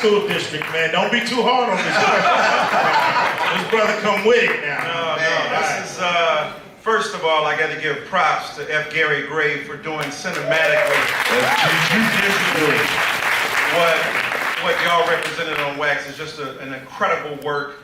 school district, man. Don't be too hard on this brother. This brother come with it now. This is, first of all, I got to give props to F. Gary Gray for doing cinematically what y'all represented on Wax. Is just an incredible work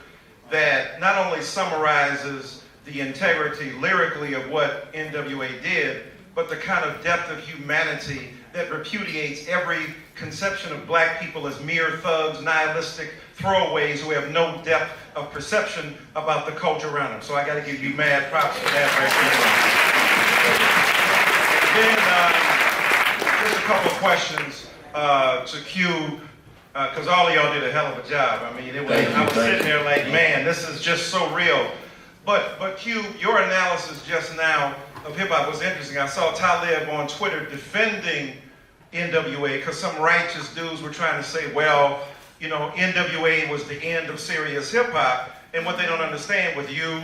that not only summarizes the integrity lyrically of what NWA did, but the kind of depth of humanity that repudiates every conception of black people as mere thugs, nihilistic throwaways who have no depth of perception about the culture around them. So I got to give you mad props for that right there. Then just a couple of questions to Q, because all of y'all did a hell of a job. I mean, I was sitting there like, man, this is just so real. But Q, your analysis just now of hip-hop was interesting. I saw Talib on Twitter defending NWA because some righteous dudes were trying to say, well, you know, NWA was the end of serious hip-hop, and what they don't understand with you,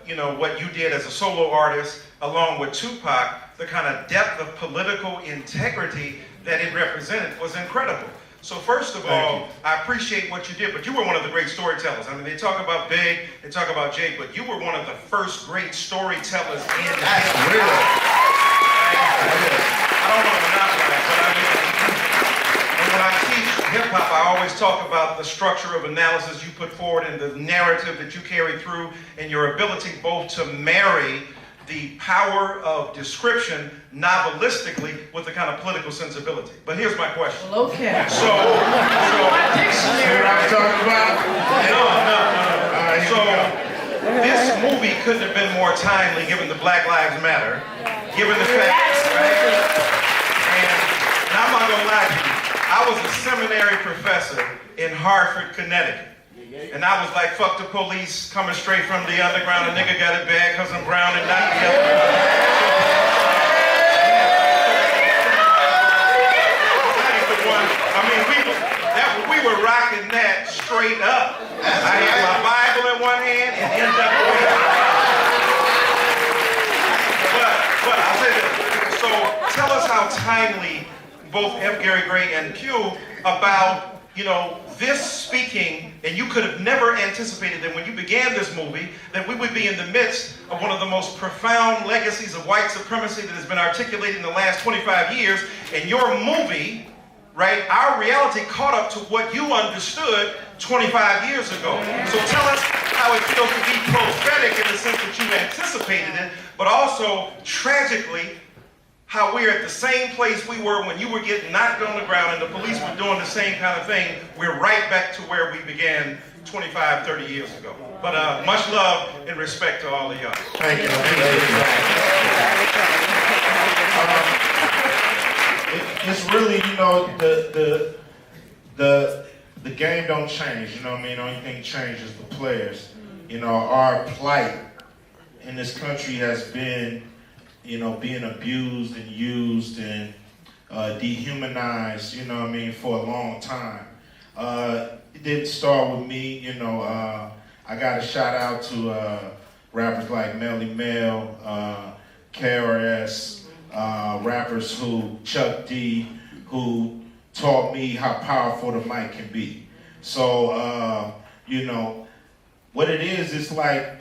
you know, what you did as a solo artist, along with Tupac, the kind of depth of political integrity that it represented was incredible. So first of all, I appreciate what you did, but you were one of the great storytellers. I mean, they talk about Big, they talk about Jake, but you were one of the first great storytellers in hip-hop. I don't want to monopolize, but I mean, when I teach hip-hop, I always talk about the structure of analysis you put forward and the narrative that you carry through and your ability both to marry the power of description novelistically with the kind of political sensibility. But here's my question. Well, okay. So my dictionary. What I'm talking about? No. So this movie couldn't have been more timely given the Black Lives Matter, given the fact, right? And I'm not gonna lie to you, I was a seminary professor in Hartford, Connecticut. And I was like, fuck the police coming straight from the underground. A nigga got it bad because I'm brown and not the other. I mean, we were rocking that straight up. I had my Bible in one hand and NWA. But I'll say this. So tell us how timely both F. Gary Gray and Q about, you know, this speaking, and you could have never anticipated that when you began this movie, that we would be in the midst of one of the most profound legacies of white supremacy that has been articulated in the last 25 years, and your movie, right, our reality caught up to what you understood 25 years ago. So tell us how it feels to be prophetic in the sense that you anticipated it, but also tragically, how we're at the same place we were when you were getting knocked on the ground and the police were doing the same kind of thing. We're right back to where we began 25, 30 years ago. But much love and respect to all of y'all. Thank you. It's really, you know, the game don't change, you know what I mean? The only thing changes the players. You know, our plight in this country has been, you know, being abused and used and dehumanized, you know what I mean, for a long time. It didn't start with me, you know. I got a shout out to rappers like Melly Mel, KRS, rappers who, Chuck D, who taught me how powerful the mic can be. So, you know, what it is, it's like,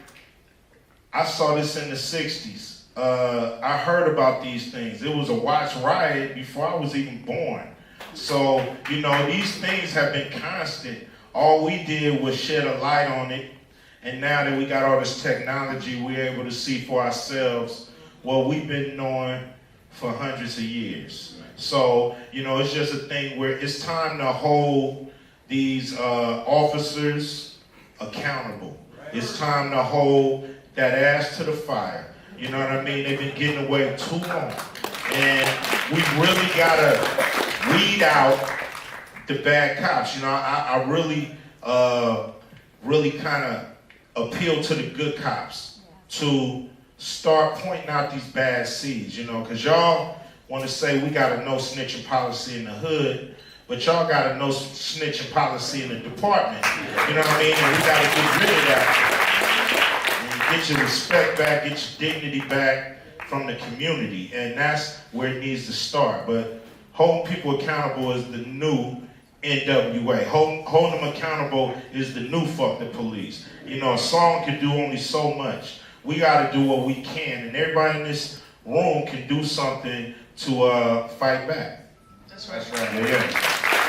I saw this in the 60s. I heard about these things. It was a watch riot before I was even born. So, you know, these things have been constant. All we did was shed a light on it. And now that we got all this technology, we're able to see for ourselves what we've been knowing for hundreds of years. So, you know, it's just a thing where it's time to hold these officers accountable. It's time to hold that ass to the fire. You know what I mean? They've been getting away too long. And we really gotta weed out the bad cops. You know, I really kind of appeal to the good cops to start pointing out these bad seeds, you know, because y'all want to say we got a no snitching policy in the hood, but y'all got a no snitching policy in the department. You know what I mean? And we got to get rid of that. Get your respect back, get your dignity back from the community, and that's where it needs to start. But holding people accountable is the new NWA. Hold them accountable is the new fuck the police. You know, a song can do only so much. We got to do what we can, and everybody in this room can do something to fight back. That's right. Yeah.